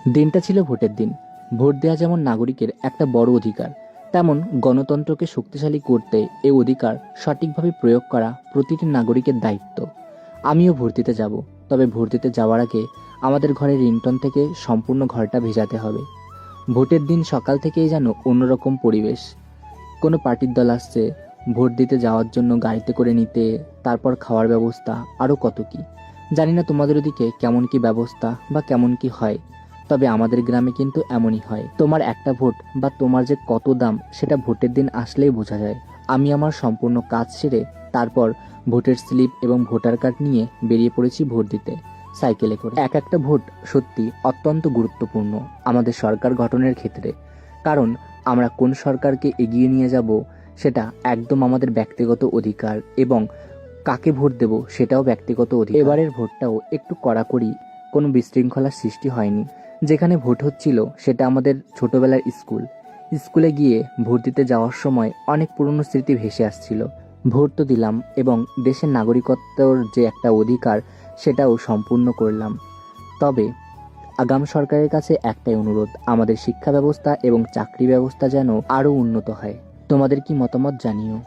দিনটা ছিল ভোটের দিন। ভোট দেওয়া যেমন নাগরিকের একটা বড় অধিকার, তেমন গণতন্ত্রকে শক্তিশালী করতে এই অধিকার সঠিকভাবে প্রয়োগ করা প্রতিটি নাগরিকের দায়িত্ব। আমিও ভোট দিতে যাব, তবে ভোট দিতে যাওয়ার আগে আমাদের ঘরের রিংটন থেকে সম্পূর্ণ ঘরটা ভেজাতে হবে। ভোটের দিন সকাল থেকেই যেন অন্যরকম পরিবেশ। কোনো পার্টির দল আসছে, ভোট দিতে যাওয়ার জন্য গাড়িতে করে নিতে, তারপর খাওয়ার ব্যবস্থা, আরও কত কি। জানি না তোমাদের ওদিকে কেমন কি ব্যবস্থা বা কেমন কি হয়, তবে আমাদের গ্রামে কিন্তু এমনই হয়। তোমার একটা ভোট বা তোমার যে কত দাম সেটা ভোটের দিন আসলেই বোঝা যায়। আমি আমার সম্পূর্ণ কাজ সেরে তারপর ভোটের স্লিপ এবং ভোটার কার্ড নিয়ে বেরিয়ে পড়েছি ভোট দিতে, সাইকেলে করে। এক একটা ভোট সত্যি অত্যন্ত গুরুত্বপূর্ণ আমাদের সরকার গঠনের ক্ষেত্রে। কারণ আমরা কোন সরকারকে এগিয়ে নিয়ে যাব সেটা একদম আমাদের ব্যক্তিগত অধিকার, এবং কাকে ভোট দেব সেটাও ব্যক্তিগত অধিকার। এবারের ভোটটাও একটু কড়াকড়ি, কোনো বিশৃঙ্খলার সৃষ্টি হয়নি। যেখানে ভোট হচ্ছিল সেটা আমাদের ছোটবেলার স্কুল। স্কুলে গিয়ে ভোট দিতে যাওয়ার সময় অনেক পুরনো স্মৃতি ভেসে আসছিল। ভোট তো দিলাম, এবং দেশের নাগরিকত্বর যে একটা অধিকার সেটাও সম্পূর্ণ করলাম। তবে আগাম সরকারের কাছে একটাই অনুরোধ, আমাদের শিক্ষা ব্যবস্থা এবং চাকরি ব্যবস্থা যেন আরও উন্নত হয়। তোমাদের কি মতামত জানিও।